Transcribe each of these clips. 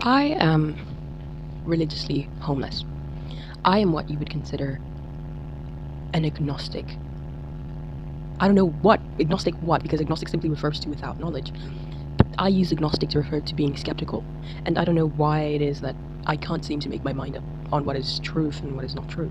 I am religiously homeless. I am what you would consider an agnostic. I don't know what, agnostic what, because agnostic simply refers to without knowledge. But I use agnostic to refer to being skeptical, and I don't know why it is that I can't seem to make my mind up on what is truth and what is not true.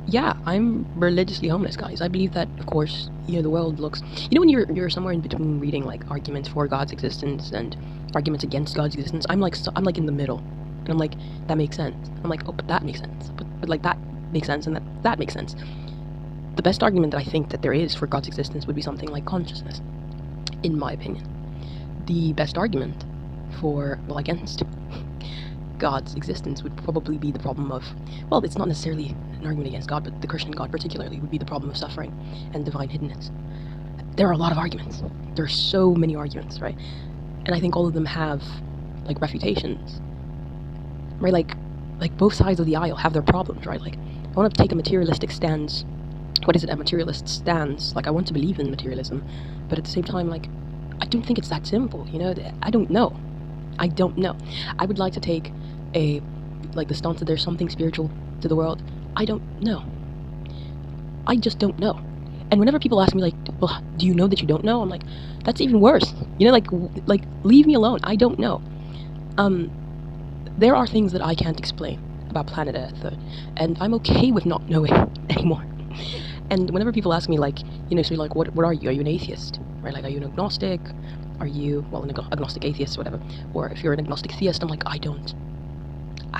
Yeah, I'm religiously homeless, guys. I believe that, of course, the world looks... when you're somewhere in between reading, like, arguments for God's existence and arguments against God's existence, I'm like in the middle. And I'm like, that makes sense. I'm like, oh, but that makes sense. But like, that makes sense, and that makes sense. The best argument that I think that there is for God's existence would be something like consciousness, in my opinion. The best argument against God's existence would probably be the problem of, well, it's not necessarily an argument against God, but the Christian God particularly would be the problem of suffering and divine hiddenness. There are a lot of arguments. There are so many arguments, right? And I think all of them have, like, refutations, right? Like both sides of the aisle have their problems, right? Like, I want to take a materialistic stance. What is it, a materialist stance? Like, I want to believe in materialism, but at the same time, like, I don't think it's that simple, I don't know. I would like to take the stance that there's something spiritual to the world. I don't know. I just don't know. And whenever people ask me, like, well, do you know that you don't know? I'm like, that's even worse. Like, leave me alone. I don't know. There are things that I can't explain about planet Earth, and I'm okay with not knowing anymore. And whenever people ask me, like, so like, what are you? Are you an atheist? Right? Like, are you an agnostic? Are you, well, an agnostic atheist or whatever? Or if you're an agnostic theist, I'm like, I don't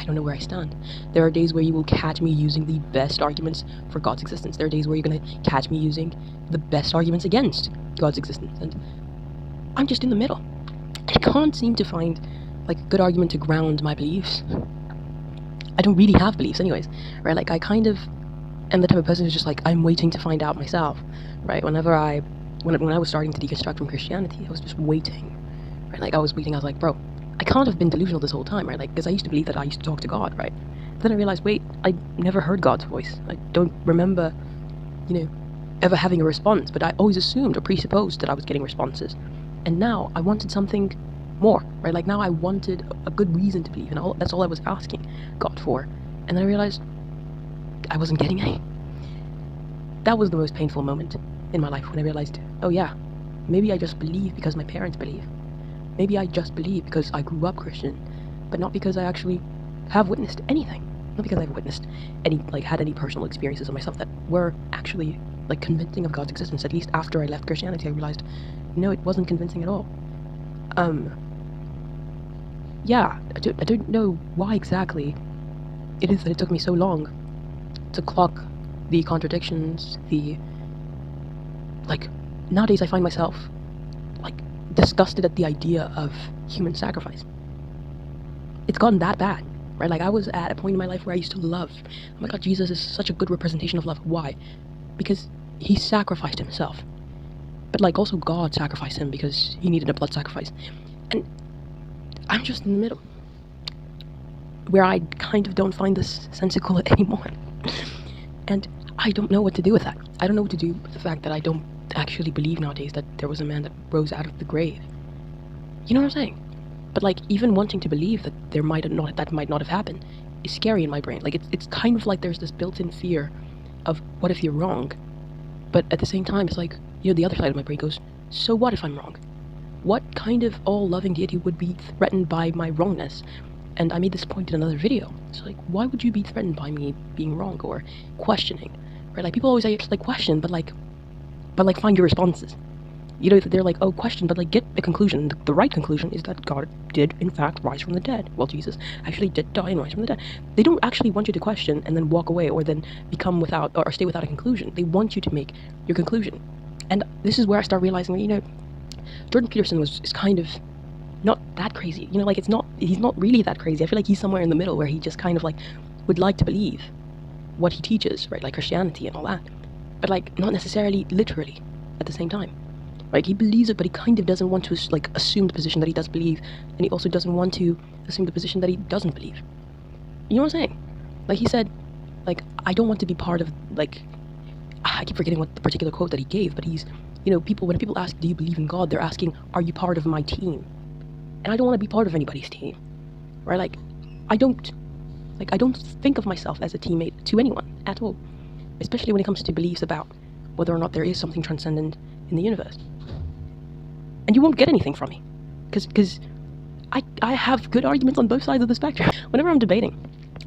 know where I stand. There are days where you will catch me using the best arguments for God's existence. There are days where you're going to catch me using the best arguments against God's existence. And I'm just in the middle. I can't seem to find, like, a good argument to ground my beliefs. I don't really have beliefs anyways, right? Like, I kind of am the type of person who's just like, I'm waiting to find out myself, right? When I was starting to deconstruct from Christianity, I was just waiting, right? Like, I was like, bro, I can't have been delusional this whole time, right? Like, because I used to believe that I used to talk to God, right? But then I realized, wait, I never heard God's voice. I don't remember, ever having a response, but I always assumed or presupposed that I was getting responses. And now I wanted something more, right? Like, now I wanted a good reason to believe, and that's all I was asking God for. And then I realized I wasn't getting any. That was the most painful moment in my life, when I realized, oh yeah, maybe I just believe because my parents believe. Maybe I just believe because I grew up Christian, but not because I actually have witnessed anything. Not because I've witnessed had any personal experiences of myself that were actually, like, convincing of God's existence. At least after I left Christianity, I realized, no, it wasn't convincing at all. Yeah, I don't know why exactly it is that it took me so long to clock the contradictions, nowadays I find myself, like, disgusted at the idea of human sacrifice. It's gotten that bad, right? Like, I was at a point in my life where I used to love, oh my god, Jesus is such a good representation of love. Why? Because he sacrificed himself. But, like, also God sacrificed him because he needed a blood sacrifice. And I'm just in the middle, where I kind of don't find this sensical anymore. And I don't know what to do with that. I don't know what to do with the fact that I don't actually believe nowadays that there was a man that rose out of the grave. You know what I'm saying? But, like, even wanting to believe that that might not have happened is scary in my brain. Like, it's kind of like there's this built-in fear of what if you're wrong? But at the same time, it's like, the other side of my brain goes, so what if I'm wrong? What kind of all-loving deity would be threatened by my wrongness? And I made this point in another video. It's like, why would you be threatened by me being wrong or questioning? Right? Like, people always say, like, question, but find your responses. They're like, oh, question, but, like, get a conclusion. The right conclusion is that God did, in fact, rise from the dead. Well, Jesus actually did die and rise from the dead. They don't actually want you to question and then walk away or then become without or stay without a conclusion. They want you to make your conclusion. And this is where I start realizing, Jordan Peterson is kind of not that crazy. Like, he's not really that crazy. I feel like he's somewhere in the middle where he just kind of, like, would like to believe what he teaches, right? Like Christianity and all that. But, like, not necessarily literally at the same time. Like, he believes it, but he kind of doesn't want to, like, assume the position that he does believe, and he also doesn't want to assume the position that he doesn't believe. You know what I'm saying? Like, he said, like, I don't want to be part of, like, I keep forgetting what the particular quote that he gave, but he's, when people ask, do you believe in God, they're asking, are you part of my team? and I don't want to be part of anybody's team, right? Like, I don't think of myself as a teammate to anyone at all, especially when it comes to beliefs about whether or not there is something transcendent in the universe. And you won't get anything from me, because I have good arguments on both sides of the spectrum. Whenever I'm debating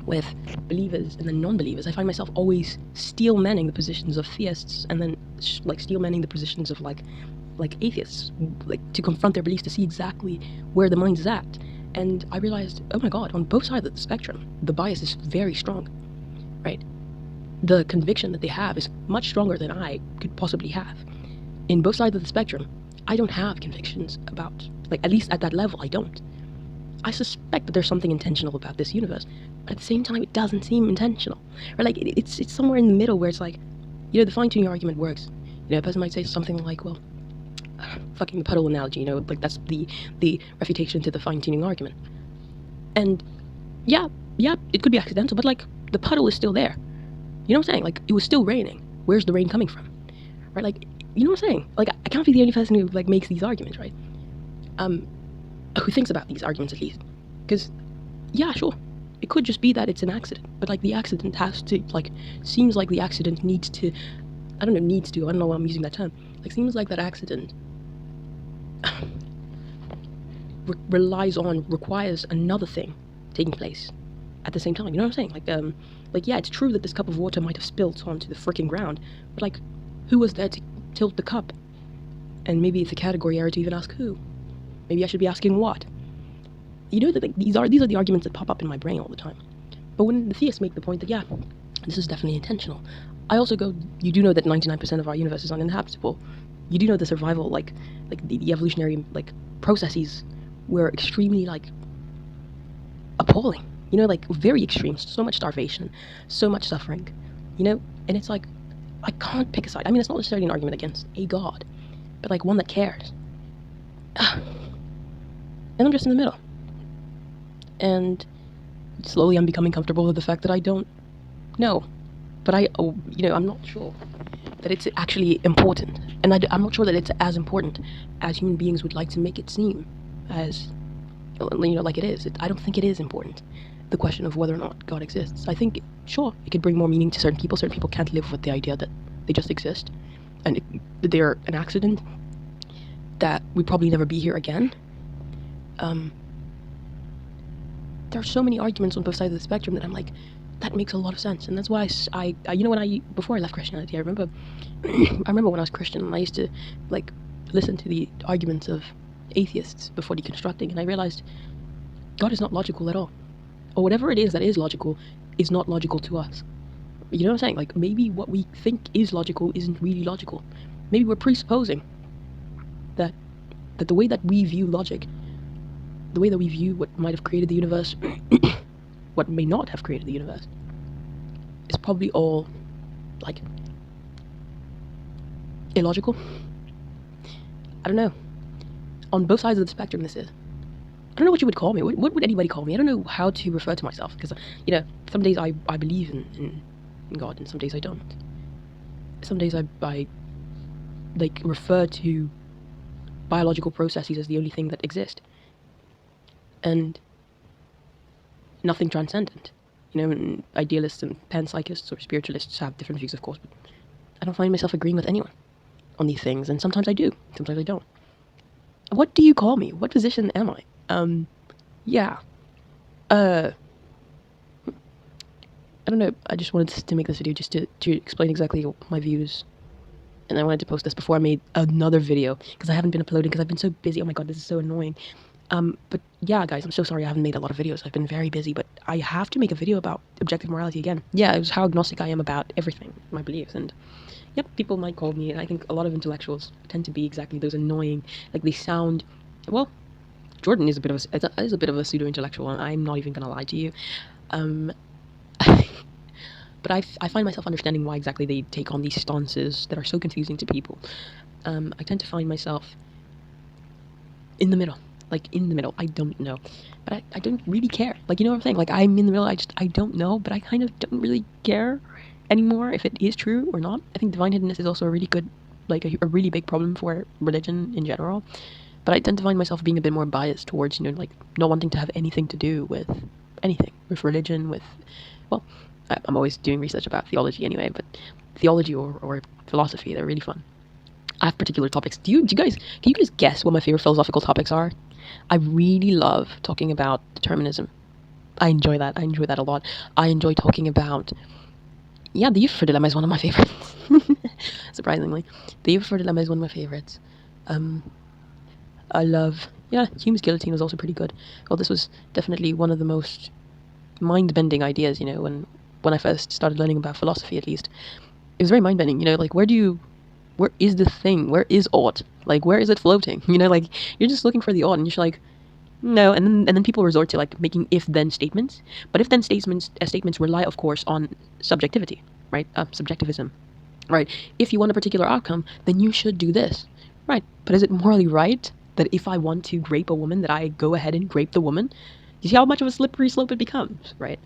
with believers and then non-believers, I find myself always steel-manning the positions of theists, and then like steel-manning the positions of like atheists, like to confront their beliefs, to see exactly where the mind is at. And I realized, oh my god, on both sides of the spectrum, the bias is very strong, right? The conviction that they have is much stronger than I could possibly have. In both sides of the spectrum, I don't have convictions about, like, at least at that level, I don't. I suspect that there's something intentional about this universe, but at the same time, it doesn't seem intentional. Or like, it's somewhere in the middle where it's like, you know, the fine-tuning argument works. You know, a person might say something like, well, fucking the puddle analogy, you know, like that's the refutation to the fine-tuning argument. And yeah, it could be accidental, but like, the puddle is still there. You know what I'm saying? Like, it was still raining. Where's the rain coming from? Right? Like, you know what I'm saying? Like, I can't be the only person who, like, makes these arguments, right? Who thinks about these arguments, at least. Because, yeah, sure, it could just be that it's an accident, but, like, the accident has to, like, seems like the accident needs to, I don't know why I'm using that term. Like, seems like that accident requires another thing taking place at the same time. You know what I'm saying? Like, yeah, it's true that this cup of water might have spilt onto the freaking ground, but, like, who was there to tilt the cup? And maybe it's a category error to even ask who. Maybe I should be asking what. You know that, like, these are the arguments that pop up in my brain all the time. But when the theists make the point that, yeah, this is definitely intentional, I also go, you do know that 99% of our universe is uninhabitable. You do know the survival, like the evolutionary, like, processes were extremely, like, appalling. You know, like, very extreme. So much starvation, so much suffering, you know? And it's like, I can't pick a side. I mean, it's not necessarily an argument against a god, but, like, one that cares. And I'm just in the middle. And slowly I'm becoming comfortable with the fact that I don't know. But I'm not sure that it's actually important. And I'm not sure that it's as important as human beings would like to make it seem, as, you know, like it is. I don't think it is important, the question of whether or not God exists. I think, sure, it could bring more meaning to certain people. Certain people can't live with the idea that they just exist, and that they're an accident, that we'd probably never be here again. There are so many arguments on both sides of the spectrum that I'm like, that makes a lot of sense. And that's why I you know, before I left Christianity, I remember when I was Christian, I used to, like, listen to the arguments of atheists before deconstructing, and I realized God is not logical at all. Or whatever it is that is logical is not logical to us. You know what I'm saying? Like, maybe what we think is logical isn't really logical. Maybe we're presupposing that the way that we view logic, the way that we view what might have created the universe, what may not have created the universe, is probably all, like, illogical. I don't know. On both sides of the spectrum, this is. I don't know what you would call me. What would anybody call me? I don't know how to refer to myself, because, you know, some days I believe in God, and some days I don't. Some days I like, refer to biological processes as the only thing that exist, and nothing transcendent. You know, and idealists and panpsychists or spiritualists have different views, of course, but I don't find myself agreeing with anyone on these things, and sometimes I do, sometimes I don't. What do you call me? What position am I? Yeah. I don't know, I just wanted to make this video just to explain exactly my views. And I wanted to post this before I made another video, because I haven't been uploading because I've been so busy. Oh my god, this is so annoying. But yeah, guys, I'm so sorry I haven't made a lot of videos. I've been very busy, but I have to make a video about objective morality again. Yeah, it was how agnostic I am about everything, my beliefs, and yep, people might call me, and I think a lot of intellectuals tend to be exactly those annoying, like, they sound, well, Jordan is a bit of a pseudo-intellectual, and I'm not even gonna lie to you. But I find myself understanding why exactly they take on these stances that are so confusing to people. I tend to find myself in the middle. Like, in the middle. I don't know. But I don't really care. Like, you know what I'm saying? Like, I'm in the middle, I don't know, but I kind of don't really care anymore if it is true or not. I think divine hiddenness is also a really good, like, a really big problem for religion in general. but I tend to find myself being a bit more biased towards, like not wanting to have anything to do with anything, with religion, with, well, I'm always doing research about theology anyway, but theology or philosophy, they're really fun. I have particular topics. Can you guys guess what my favorite philosophical topics are? I really love talking about determinism. I enjoy that. I enjoy that a lot. I enjoy talking about, yeah, the Euphoria dilemma is one of my favorites. Surprisingly, the Euphoria dilemma is one of my favorites. I love, yeah, Hume's guillotine was also pretty good. Well, this was definitely one of the most mind-bending ideas, when I first started learning about philosophy, at least. It was very mind-bending, like where is the thing? Where is ought? Like, where is it floating? Like, you're just looking for the ought, and you're just like, no. And then people resort to like making if-then statements. But if-then statements rely, of course, on subjectivity, right? Subjectivism, right? If you want a particular outcome, then you should do this, right? But is it morally right that if I want to grape a woman, that I go ahead and grape the woman? You see how much of a slippery slope it becomes, right?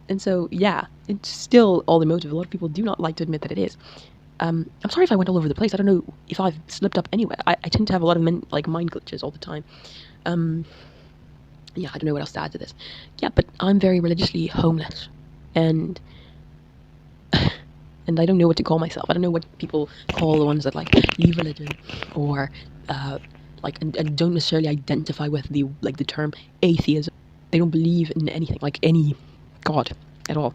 And so, yeah, it's still all emotive. A lot of people do not like to admit that it is. I'm sorry if I went all over the place. I don't know if I've slipped up anywhere. I tend to have a lot of mind glitches all the time. Yeah, I don't know what else to add to this. Yeah, but I'm very religiously homeless, and and I don't know what to call myself. I don't know what people call the ones that like leave religion, or and don't necessarily identify with the term atheism. They don't believe in anything, like any god at all.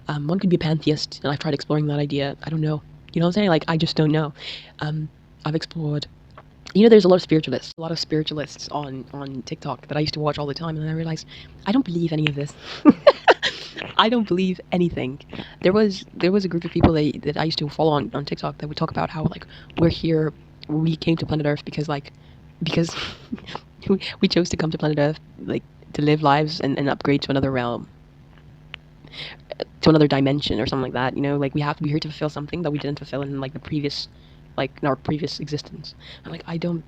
One could be a pantheist, and I've tried exploring that idea. I don't know. You know what I'm saying? Like, I just don't know. I've explored, there's a lot of spiritualists on TikTok that I used to watch all the time, and I realized I don't believe any of this. I don't believe anything. There was a group of people that I used to follow on TikTok that would talk about how like we came to planet Earth because we chose to come to planet Earth, like, to live lives and upgrade to another realm, to another dimension or something like that. Like, we're here to fulfill something that we didn't fulfill in in our previous existence. I'm like, I don't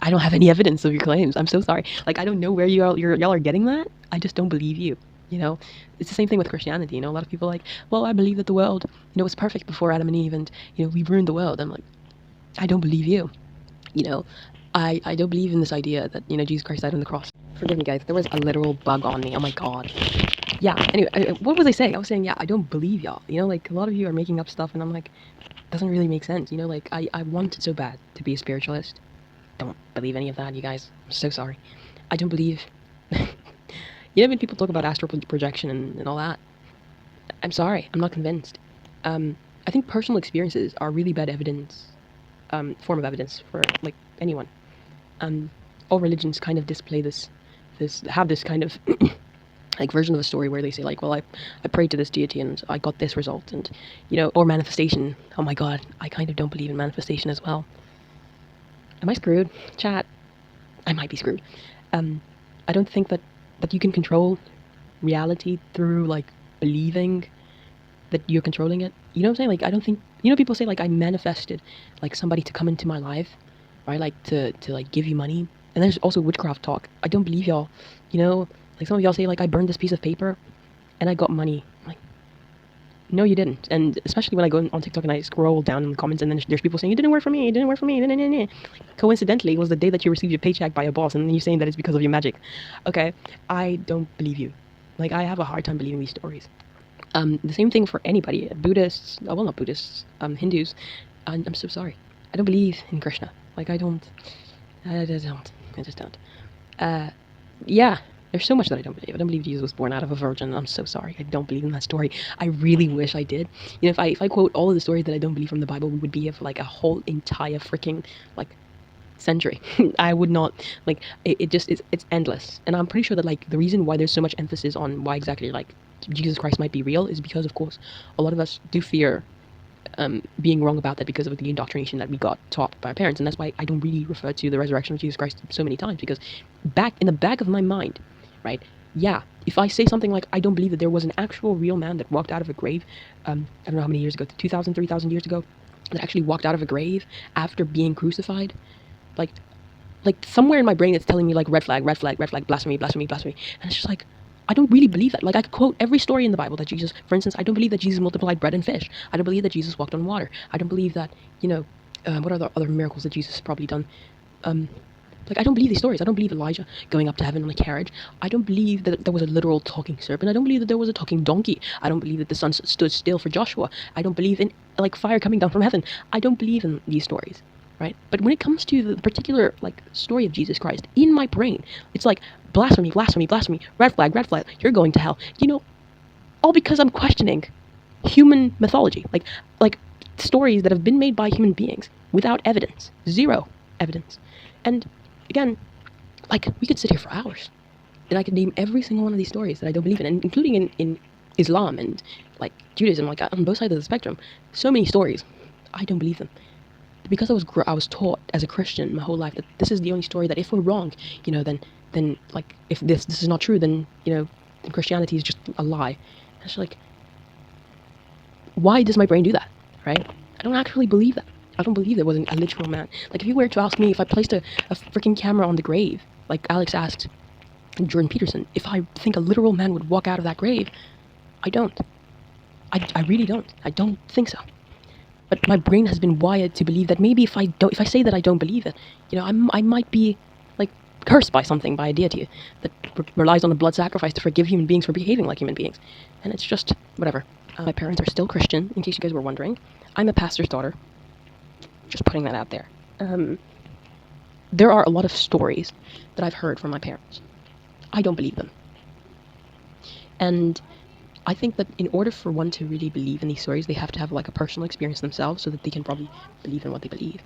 have any evidence of your claims. I'm so sorry. Like, I don't know where y'all are getting that. I just don't believe you. It's the same thing with Christianity. A lot of people are like, well, I believe that the world, was perfect before Adam and Eve, and we ruined the world. I'm like, I don't believe you. I don't believe in this idea that Jesus Christ died on the cross. Forgive me, guys. There was a literal bug on me. Oh my god. Yeah. Anyway, what was I saying? I was saying, yeah, I don't believe y'all. Like, a lot of you are making up stuff, and I'm like, it doesn't really make sense. Like, I wanted so bad to be a spiritualist. Don't believe any of that, you guys. I'm so sorry. I don't believe. When people talk about astral projection and all that, I'm sorry, I'm not convinced. I think personal experiences are really bad evidence, form of evidence for like anyone. All religions kind of display have this kind of like version of a story where they say like, well, I prayed to this deity and I got this result, and or manifestation. Oh my god, I kind of don't believe in manifestation as well. Am I screwed, chat? I might be screwed. I don't think that you can control reality through like believing that you're controlling it. You know what I'm saying? Like, I don't think, people say like I manifested like somebody to come into my life, right? Like to like give you money. And there's also witchcraft talk. I don't believe y'all. Like some of y'all say like I burned this piece of paper and I got money. I'm like, no, you didn't. And especially when I go on TikTok and I scroll down in the comments, and then there's people saying it didn't work for me. Like, coincidentally, it was the day that you received your paycheck by a boss, and then you're saying that it's because of your magic. Okay, I don't believe you. Like, I have a hard time believing these stories. The same thing for anybody. Buddhists, well, not Buddhists, Hindus. I'm so sorry. I don't believe in Krishna. Like, I just don't. Yeah. There's so much that I don't believe. I don't believe Jesus was born out of a virgin. I'm so sorry. I don't believe in that story. I really wish I did. If I quote all of the stories that I don't believe from the Bible, we would be of like a whole entire freaking like century. I would not like it's endless. And I'm pretty sure that like the reason why there's so much emphasis on why exactly like Jesus Christ might be real is because, of course, a lot of us do fear being wrong about that because of the indoctrination that we got taught by our parents. And that's why I don't really refer to the resurrection of Jesus Christ so many times, because back in the back of my mind, right? Yeah, if I say something like I don't believe that there was an actual real man that walked out of a grave, I don't know how many years ago, 2,000, 3,000 years ago, that actually walked out of a grave after being crucified, like somewhere in my brain it's telling me like red flag, blasphemy, and it's just like, I don't really believe that. Like, I could quote every story in the Bible that Jesus, for instance, I don't believe that Jesus multiplied bread and fish. I don't believe that Jesus walked on water. I don't believe that, what are the other miracles that Jesus has probably done? Like, I don't believe these stories. I don't believe Elijah going up to heaven on a carriage. I don't believe that there was a literal talking serpent. I don't believe that there was a talking donkey. I don't believe that the sun stood still for Joshua. I don't believe in, like, fire coming down from heaven. I don't believe in these stories, right? But when it comes to the particular, like, story of Jesus Christ, in my brain, it's like, blasphemy, blasphemy, blasphemy, red flag, you're going to hell. You know, all because I'm questioning human mythology. Like stories that have been made by human beings without evidence. Zero evidence. And again, like, we could sit here for hours and I could name every single one of these stories that I don't believe in, and including in Islam and, like, Judaism, like, on both sides of the spectrum. So many stories, I don't believe them. Because I was taught as a Christian my whole life that this is the only story, that if we're wrong, you know, then like, if this is not true, then, you know, then Christianity is just a lie. And it's like, why does my brain do that, right? I don't actually believe that. I don't believe there wasn't a literal man. Like, if you were to ask me if I placed a freaking camera on the grave, like Alex asked Jordan Peterson, if I think a literal man would walk out of that grave, I don't. I really don't. I don't think so. But my brain has been wired to believe that maybe if I say that I don't believe it, you know, I might be, like, cursed by something, by a deity that relies on a blood sacrifice to forgive human beings for behaving like human beings. And it's just, whatever. My parents are still Christian, in case you guys were wondering. I'm a pastor's daughter. Just putting that out there. There are a lot of stories that I've heard from my parents. I don't believe them. And I think that in order for one to really believe in these stories, they have to have, like, a personal experience themselves so that they can probably believe in what they believe.